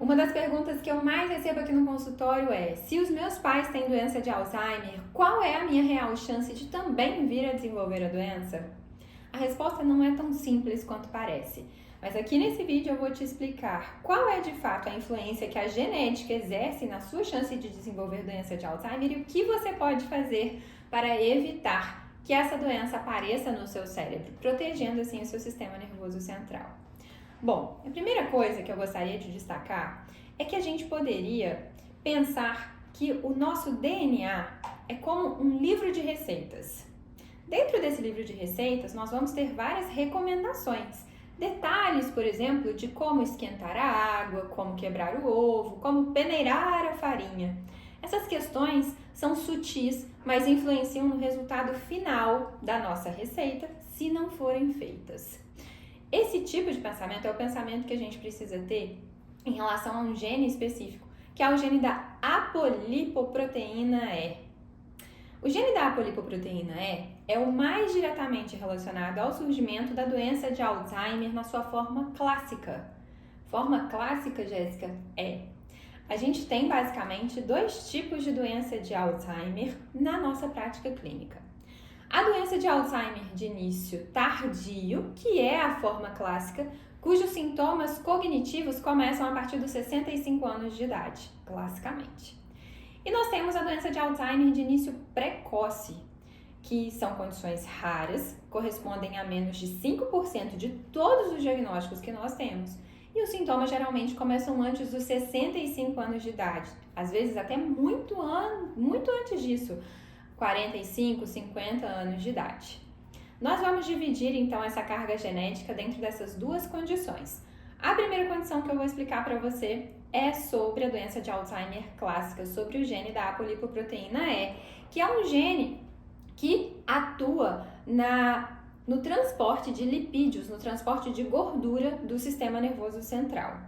Uma das perguntas que eu mais recebo aqui no consultório é: se os meus pais têm doença de Alzheimer, qual é a minha real chance de também vir a desenvolver a doença? A resposta não é tão simples quanto parece, mas aqui nesse vídeo eu vou te explicar qual é de fato a influência que a genética exerce na sua chance de desenvolver doença de Alzheimer e o que você pode fazer para evitar que essa doença apareça no seu cérebro, protegendo assim o seu sistema nervoso central. Bom, a primeira coisa que eu gostaria de destacar é que a gente poderia pensar que o nosso DNA é como um livro de receitas. Dentro desse livro de receitas, nós vamos ter várias recomendações. Detalhes, por exemplo, de como esquentar a água, como quebrar o ovo, como peneirar a farinha. Essas questões são sutis, mas influenciam no resultado final da nossa receita se não forem feitas. Esse tipo de pensamento é o pensamento que a gente precisa ter em relação a um gene específico, que é o gene da apolipoproteína E. O gene da apolipoproteína E é o mais diretamente relacionado ao surgimento da doença de Alzheimer na sua forma clássica. Forma clássica, Jéssica, é. A gente tem basicamente dois tipos de doença de Alzheimer na nossa prática clínica. A doença de Alzheimer de início tardio, que é a forma clássica, cujos sintomas cognitivos começam a partir dos 65 anos de idade, classicamente. E nós temos a doença de Alzheimer de início precoce, que são condições raras, correspondem a menos de 5% de todos os diagnósticos que nós temos. E os sintomas geralmente começam antes dos 65 anos de idade, às vezes até muito antes disso, 45, 50 anos de idade. Nós vamos dividir então essa carga genética dentro dessas duas condições. A primeira condição que eu vou explicar para você é sobre a doença de Alzheimer clássica, sobre o gene da apolipoproteína E, que é um gene que atua no transporte de lipídios, no transporte de gordura do sistema nervoso central.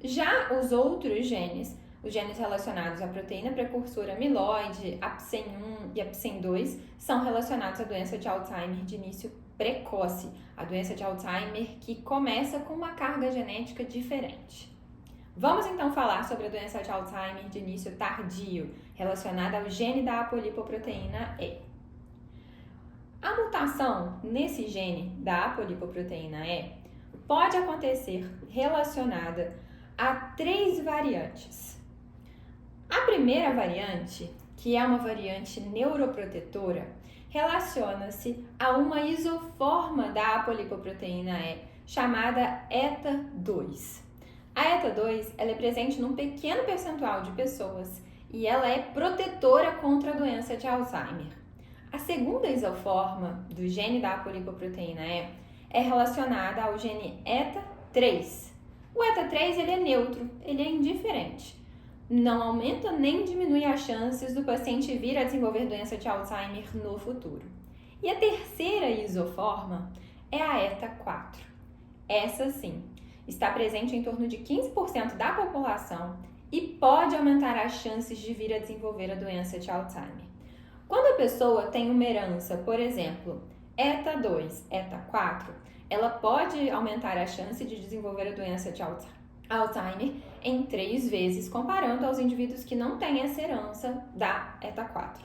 Já os outros genes, os genes relacionados à proteína precursora amiloide, APSEM1 e APSEM2, são relacionados à doença de Alzheimer de início precoce, a doença de Alzheimer que começa com uma carga genética diferente. Vamos então falar sobre a doença de Alzheimer de início tardio, relacionada ao gene da apolipoproteína E. A mutação nesse gene da apolipoproteína E pode acontecer relacionada a 3 variantes. A primeira variante, que é uma variante neuroprotetora, relaciona-se a uma isoforma da apolipoproteína E, chamada ETA2. A ETA2 ela é presente num pequeno percentual de pessoas e ela é protetora contra a doença de Alzheimer. A segunda isoforma do gene da apolipoproteína E é relacionada ao gene ETA3. O ETA3 ele é neutro, ele é indiferente. Não aumenta nem diminui as chances do paciente vir a desenvolver doença de Alzheimer no futuro. E a terceira isoforma é a ETA4. Essa sim, está presente em torno de 15% da população e pode aumentar as chances de vir a desenvolver a doença de Alzheimer. Quando a pessoa tem uma herança, por exemplo, ETA2, ETA4, ela pode aumentar a chance de desenvolver a doença de Alzheimer em 3 vezes, comparando aos indivíduos que não têm essa herança da ETA4.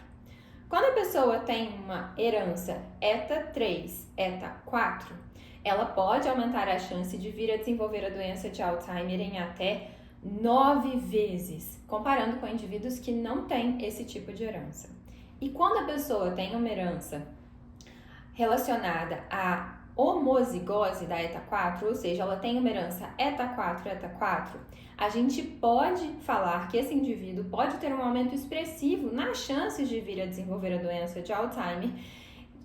Quando a pessoa tem uma herança ETA3, ETA4, ela pode aumentar a chance de vir a desenvolver a doença de Alzheimer em até 9 vezes, comparando com indivíduos que não têm esse tipo de herança. E quando a pessoa tem uma herança relacionada à homozigose da ETA4, ou seja, ela tem uma herança ETA4, a gente pode falar que esse indivíduo pode ter um aumento expressivo nas chances de vir a desenvolver a doença de Alzheimer,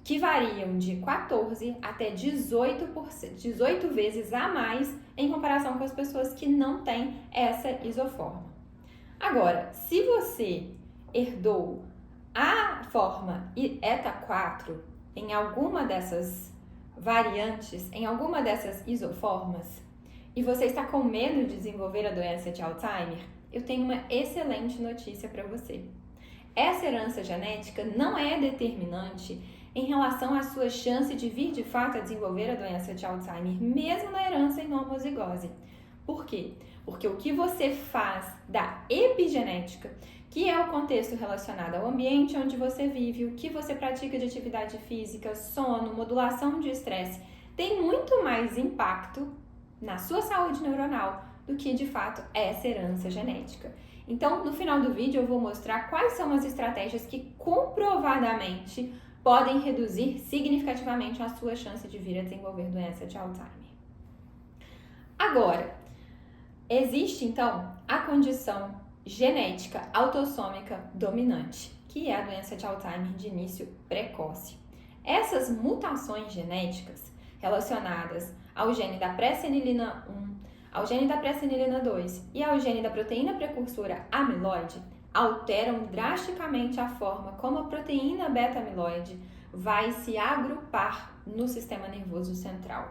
que variam de 14 até 18 vezes a mais em comparação com as pessoas que não têm essa isoforma. Agora, se você herdou a forma ETA4 em alguma dessas variantes, em alguma dessas isoformas, e você está com medo de desenvolver a doença de Alzheimer, eu tenho uma excelente notícia para você. Essa herança genética não é determinante em relação à sua chance de vir de fato a desenvolver a doença de Alzheimer, mesmo na herança em homozigose. Por quê? Porque o que você faz da epigenética, que é o contexto relacionado ao ambiente onde você vive, o que você pratica de atividade física, sono, modulação de estresse, tem muito mais impacto na sua saúde neuronal do que de fato essa herança genética. Então, no final do vídeo eu vou mostrar quais são as estratégias que comprovadamente podem reduzir significativamente a sua chance de vir a desenvolver doença de Alzheimer. Agora, existe então a condição genética autossômica dominante, que é a doença de Alzheimer de início precoce. Essas mutações genéticas relacionadas ao gene da pré-senilina 1, ao gene da pré-senilina 2 e ao gene da proteína precursora amiloide alteram drasticamente a forma como a proteína beta-amiloide vai se agrupar no sistema nervoso central.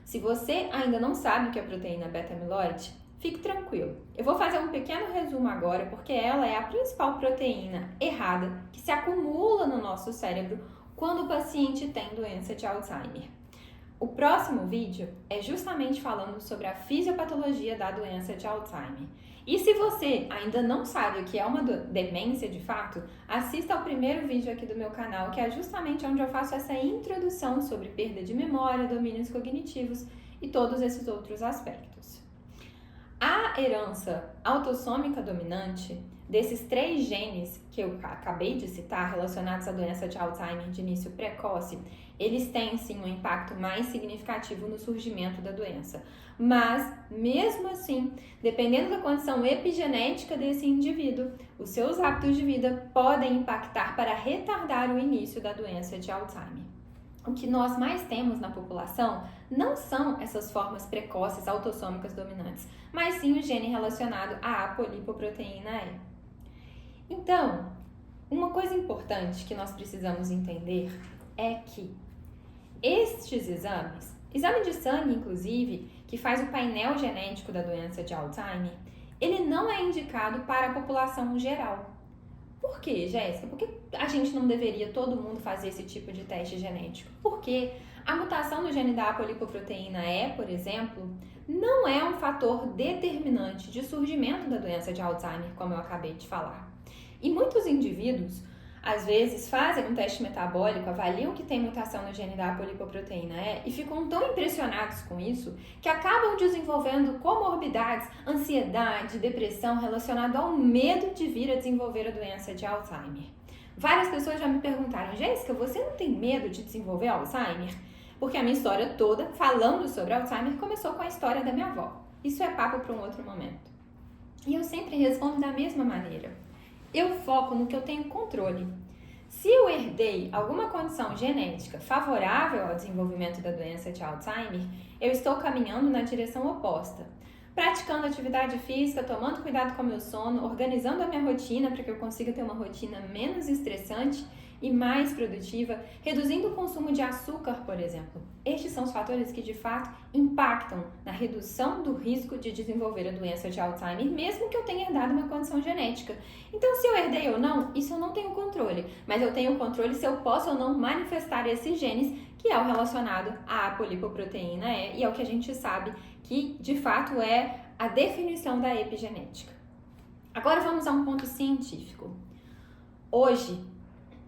Se você ainda não sabe o que é a proteína beta-amiloide, fique tranquilo. Eu vou fazer um pequeno resumo agora, porque ela é a principal proteína errada que se acumula no nosso cérebro quando o paciente tem doença de Alzheimer. O próximo vídeo é justamente falando sobre a fisiopatologia da doença de Alzheimer. E se você ainda não sabe o que é uma demência de fato, assista ao primeiro vídeo aqui do meu canal, que é justamente onde eu faço essa introdução sobre perda de memória, domínios cognitivos e todos esses outros aspectos. A herança autossômica dominante desses 3 genes que eu acabei de citar relacionados à doença de Alzheimer de início precoce, eles têm sim um impacto mais significativo no surgimento da doença. Mas, mesmo assim, dependendo da condição epigenética desse indivíduo, os seus hábitos de vida podem impactar para retardar o início da doença de Alzheimer. O que nós mais temos na população não são essas formas precoces autossômicas dominantes, mas sim o gene relacionado à apolipoproteína E. Então, uma coisa importante que nós precisamos entender é que estes exames, exame de sangue inclusive, que faz o painel genético da doença de Alzheimer, ele não é indicado para a população geral. Por quê, Jéssica? Por que a gente não deveria todo mundo fazer esse tipo de teste genético? Porque a mutação no gene da apolipoproteína E, por exemplo, não é um fator determinante de surgimento da doença de Alzheimer, como eu acabei de falar. E muitos indivíduos, às vezes, fazem um teste metabólico, avaliam que tem mutação no gene da apolipoproteína E e ficam tão impressionados com isso que acabam desenvolvendo comorbidades, ansiedade, depressão relacionado ao medo de vir a desenvolver a doença de Alzheimer. Várias pessoas já me perguntaram, Jéssica, você não tem medo de desenvolver Alzheimer? Porque a minha história toda, falando sobre Alzheimer, começou com a história da minha avó. Isso é papo para um outro momento. E eu sempre respondo da mesma maneira. Eu foco no que eu tenho controle. Se eu herdei alguma condição genética favorável ao desenvolvimento da doença de Alzheimer, eu estou caminhando na direção oposta. Praticando atividade física, tomando cuidado com o meu sono, organizando a minha rotina para que eu consiga ter uma rotina menos estressante e mais produtiva, reduzindo o consumo de açúcar, por exemplo. Estes são os fatores que, de fato, impactam na redução do risco de desenvolver a doença de Alzheimer, mesmo que eu tenha herdado uma condição genética. Então, se eu herdei ou não, isso eu não tenho controle, mas eu tenho controle se eu posso ou não manifestar esses genes, que é o relacionado à apolipoproteína E, e é o que a gente sabe que, de fato, é a definição da epigenética. Agora vamos a um ponto científico. Hoje,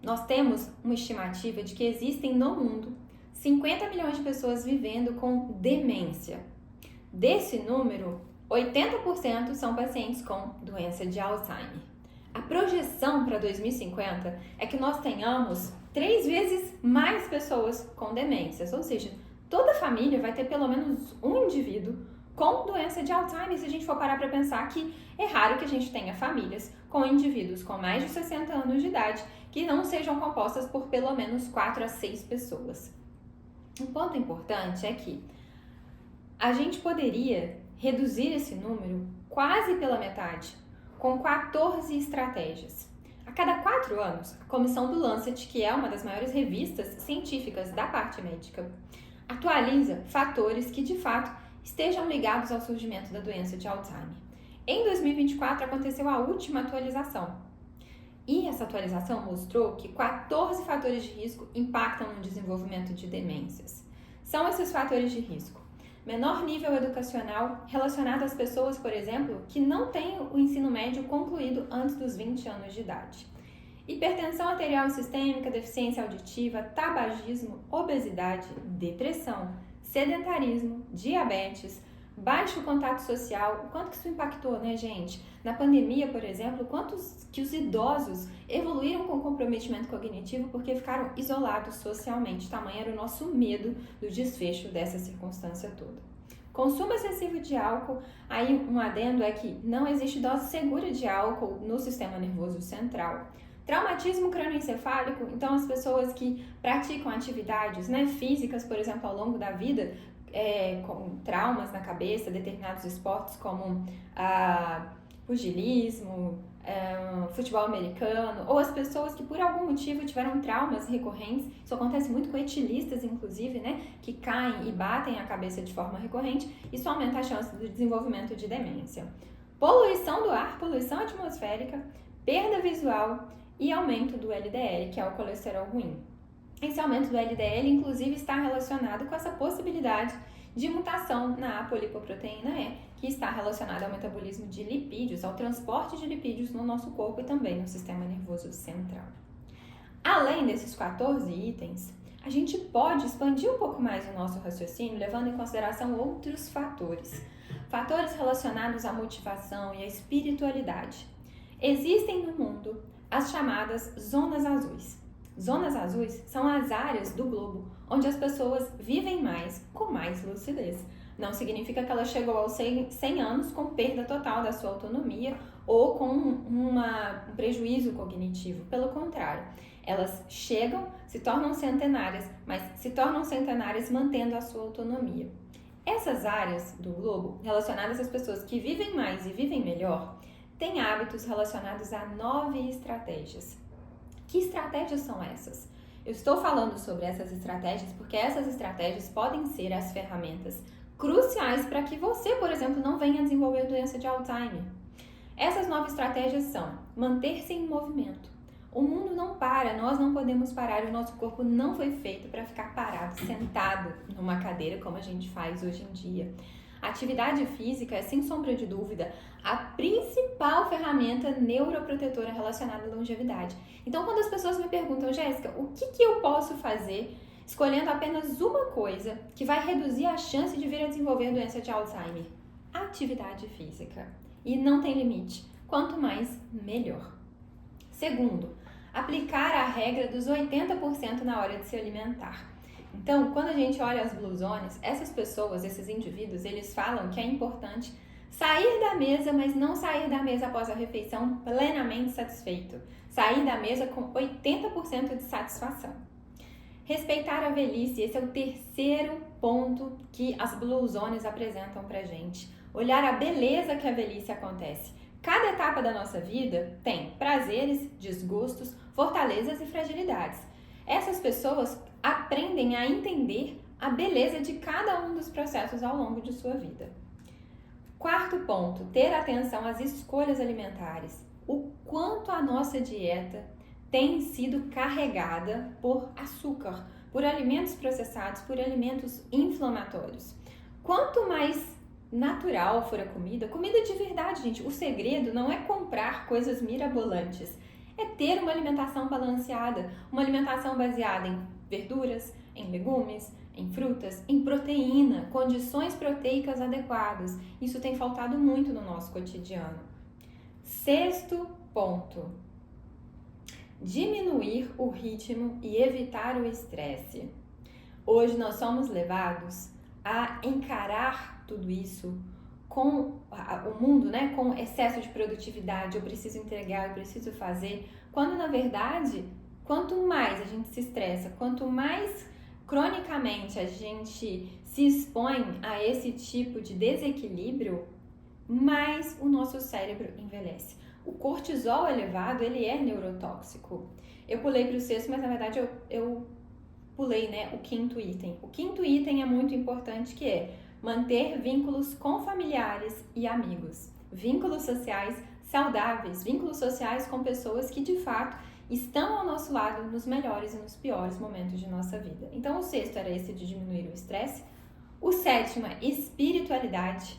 nós temos uma estimativa de que existem no mundo 50 milhões de pessoas vivendo com demência. Desse número, 80% são pacientes com doença de Alzheimer. A projeção para 2050 é que nós tenhamos 3 vezes mais pessoas com demências, ou seja, toda família vai ter pelo menos um indivíduo com doença de Alzheimer, se a gente for parar para pensar que é raro que a gente tenha famílias com indivíduos com mais de 60 anos de idade que não sejam compostas por pelo menos 4 a 6 pessoas. Um ponto importante é que a gente poderia reduzir esse número quase pela metade com 14 estratégias. A cada 4 anos, a comissão do Lancet, que é uma das maiores revistas científicas da parte médica, atualiza fatores que de fato estejam ligados ao surgimento da doença de Alzheimer. Em 2024 aconteceu a última atualização. E essa atualização mostrou que 14 fatores de risco impactam no desenvolvimento de demências. São esses fatores de risco: menor nível educacional relacionado às pessoas, por exemplo, que não têm o ensino médio concluído antes dos 20 anos de idade. Hipertensão arterial sistêmica, deficiência auditiva, tabagismo, obesidade, depressão, sedentarismo, diabetes, baixo contato social. O quanto que isso impactou, né, gente? Na pandemia, por exemplo, quantos que os idosos evoluíram com comprometimento cognitivo porque ficaram isolados socialmente. Tamanho era o nosso medo do desfecho dessa circunstância toda. Consumo excessivo de álcool, aí um adendo é que não existe dose segura de álcool no sistema nervoso central. Traumatismo crânioencefálico, então as pessoas que praticam atividades, né, físicas, por exemplo, ao longo da vida, com traumas na cabeça, determinados esportes como pugilismo, futebol americano, ou as pessoas que por algum motivo tiveram traumas recorrentes, isso acontece muito com etilistas, inclusive, né, que caem e batem a cabeça de forma recorrente, isso aumenta a chance do desenvolvimento de demência. Poluição do ar, poluição atmosférica, perda visual e aumento do LDL, que é o colesterol ruim. Esse aumento do LDL, inclusive, está relacionado com essa possibilidade de mutação na apolipoproteína E, que está relacionada ao metabolismo de lipídios, ao transporte de lipídios no nosso corpo e também no sistema nervoso central. Além desses 14 itens, a gente pode expandir um pouco mais o nosso raciocínio, levando em consideração outros fatores. Fatores relacionados à motivação e à espiritualidade. Existem no mundo as chamadas zonas azuis. Zonas azuis são as áreas do globo onde as pessoas vivem mais, com mais lucidez. Não significa que ela chegou aos 100 anos com perda total da sua autonomia ou com um prejuízo cognitivo. Pelo contrário, elas chegam, se tornam centenárias, mas se tornam centenárias mantendo a sua autonomia. Essas áreas do globo, relacionadas às pessoas que vivem mais e vivem melhor, têm hábitos relacionados a 9 estratégias. Que estratégias são essas? Eu estou falando sobre essas estratégias porque essas estratégias podem ser as ferramentas cruciais para que você, por exemplo, não venha desenvolver doença de Alzheimer. Essas 9 estratégias são manter-se em movimento. O mundo não para, nós não podemos parar, o nosso corpo não foi feito para ficar parado, sentado numa cadeira como a gente faz hoje em dia. A atividade física é, sem sombra de dúvida, a principal ferramenta neuroprotetora relacionada à longevidade. Então, quando as pessoas me perguntam, Jéssica, o que eu posso fazer escolhendo apenas uma coisa que vai reduzir a chance de vir a desenvolver doença de Alzheimer? Atividade física. E não tem limite. Quanto mais, melhor. Segundo, aplicar a regra dos 80% na hora de se alimentar. Então, quando a gente olha as Blue Zones, essas pessoas, esses indivíduos, eles falam que é importante sair da mesa, mas não sair da mesa após a refeição plenamente satisfeito. Sair da mesa com 80% de satisfação. Respeitar a velhice, esse é o terceiro ponto que as Blue Zones apresentam pra gente. Olhar a beleza que a velhice acontece. Cada etapa da nossa vida tem prazeres, desgostos, fortalezas e fragilidades. Essas pessoas aprendem a entender a beleza de cada um dos processos ao longo de sua vida. Quarto ponto, ter atenção às escolhas alimentares. O quanto a nossa dieta tem sido carregada por açúcar, por alimentos processados, por alimentos inflamatórios. Quanto mais natural for a comida de verdade, gente, o segredo não é comprar coisas mirabolantes, é ter uma alimentação balanceada, uma alimentação baseada em verduras, em legumes, em frutas, em proteína, condições proteicas adequadas. Isso tem faltado muito no nosso cotidiano. Sexto ponto, diminuir o ritmo e evitar o estresse. Hoje nós somos levados a encarar tudo isso com o mundo, né, com excesso de produtividade, eu preciso entregar, eu preciso fazer, quando na verdade, quanto mais a gente se estressa, quanto mais cronicamente a gente se expõe a esse tipo de desequilíbrio, mais o nosso cérebro envelhece. O cortisol elevado, ele é neurotóxico. Eu pulei para o sexto, mas na verdade eu pulei, né, o quinto item. O quinto item é muito importante, que é manter vínculos com familiares e amigos. Vínculos sociais saudáveis, vínculos sociais com pessoas que de fato estão ao nosso lado nos melhores e nos piores momentos de nossa vida. Então o sexto era esse de diminuir o estresse. O sétimo é espiritualidade.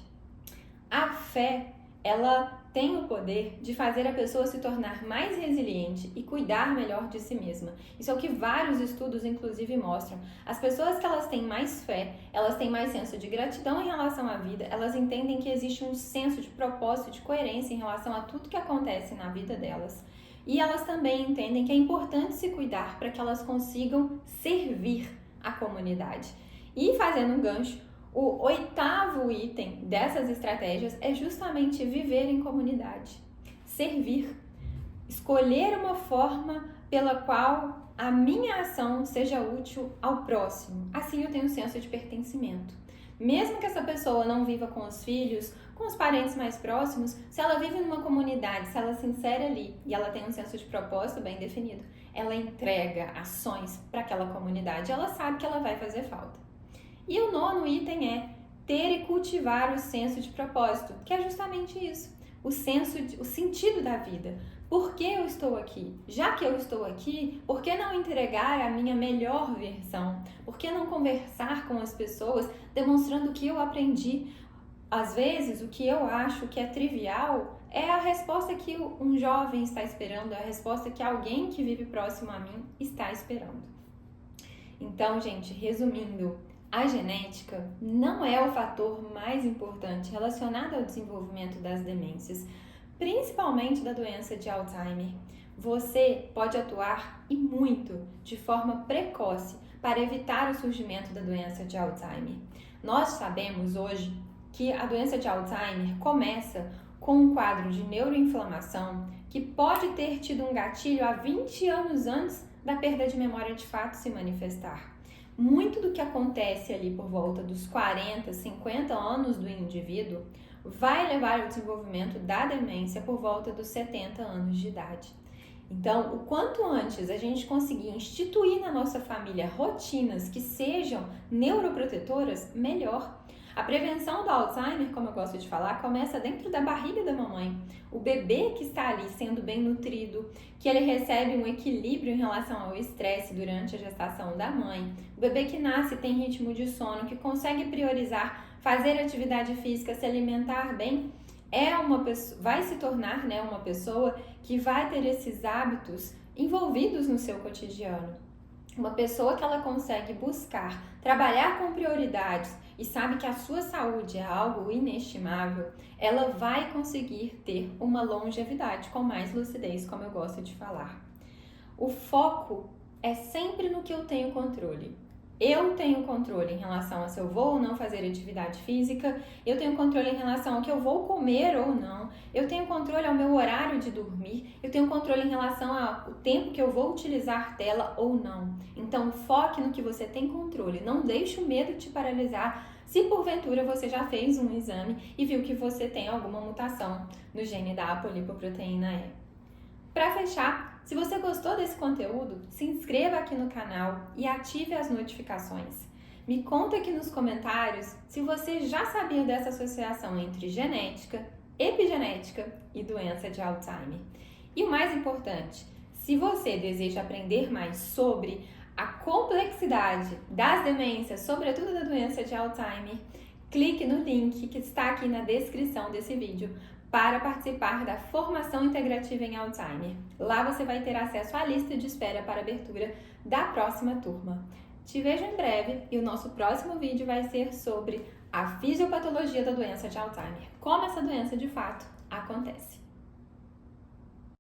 A fé, ela tem o poder de fazer a pessoa se tornar mais resiliente e cuidar melhor de si mesma. Isso é o que vários estudos, inclusive, mostram. As pessoas que elas têm mais fé, elas têm mais senso de gratidão em relação à vida, elas entendem que existe um senso de propósito, de coerência em relação a tudo que acontece na vida delas. E elas também entendem que é importante se cuidar para que elas consigam servir a comunidade. E fazendo um gancho, o oitavo item dessas estratégias é justamente viver em comunidade, servir, escolher uma forma pela qual a minha ação seja útil ao próximo. Assim eu tenho um senso de pertencimento. Mesmo que essa pessoa não viva com os filhos, com os parentes mais próximos, se ela vive numa comunidade, se ela se insere ali e ela tem um senso de propósito bem definido, ela entrega ações para aquela comunidade, ela sabe que ela vai fazer falta. E o nono item é ter e cultivar o senso de propósito, que é justamente isso, o sentido da vida. Por que eu estou aqui? Já que eu estou aqui, por que não entregar a minha melhor versão? Por que não conversar com as pessoas demonstrando o que eu aprendi? Às vezes, o que eu acho que é trivial é a resposta que um jovem está esperando, é a resposta que alguém que vive próximo a mim está esperando. Então, gente, resumindo, a genética não é o fator mais importante relacionado ao desenvolvimento das demências, principalmente da doença de Alzheimer. Você pode atuar e muito de forma precoce para evitar o surgimento da doença de Alzheimer. Nós sabemos hoje que a doença de Alzheimer começa com um quadro de neuroinflamação que pode ter tido um gatilho há 20 anos antes da perda de memória de fato se manifestar. Muito do que acontece ali por volta dos 40, 50 anos do indivíduo vai levar ao desenvolvimento da demência por volta dos 70 anos de idade. Então, o quanto antes a gente conseguir instituir na nossa família rotinas que sejam neuroprotetoras, melhor. A prevenção do Alzheimer, como eu gosto de falar, começa dentro da barriga da mamãe. O bebê que está ali sendo bem nutrido, que ele recebe um equilíbrio em relação ao estresse durante a gestação da mãe. O bebê que nasce tem ritmo de sono, que consegue priorizar, fazer atividade física, se alimentar bem, vai se tornar, uma pessoa que vai ter esses hábitos envolvidos no seu cotidiano. Uma pessoa que ela consegue buscar, trabalhar com prioridades e sabe que a sua saúde é algo inestimável, ela vai conseguir ter uma longevidade com mais lucidez, como eu gosto de falar. O foco é sempre no que eu tenho controle. Eu tenho controle em relação a se eu vou ou não fazer atividade física, eu tenho controle em relação ao que eu vou comer ou não, eu tenho controle ao meu horário de dormir, eu tenho controle em relação ao tempo que eu vou utilizar tela ou não. Então, foque no que você tem controle, não deixe o medo te paralisar se porventura você já fez um exame e viu que você tem alguma mutação no gene da apolipoproteína E. Para fechar, se você gostou desse conteúdo, se inscreva aqui no canal e ative as notificações. Me conta aqui nos comentários se você já sabia dessa associação entre genética, epigenética e doença de Alzheimer. E o mais importante, se você deseja aprender mais sobre a complexidade das demências, sobretudo da doença de Alzheimer, clique no link que está aqui na descrição desse vídeo para participar da formação integrativa em Alzheimer. Lá você vai ter acesso à lista de espera para abertura da próxima turma. Te vejo em breve e o nosso próximo vídeo vai ser sobre a fisiopatologia da doença de Alzheimer, como essa doença de fato acontece.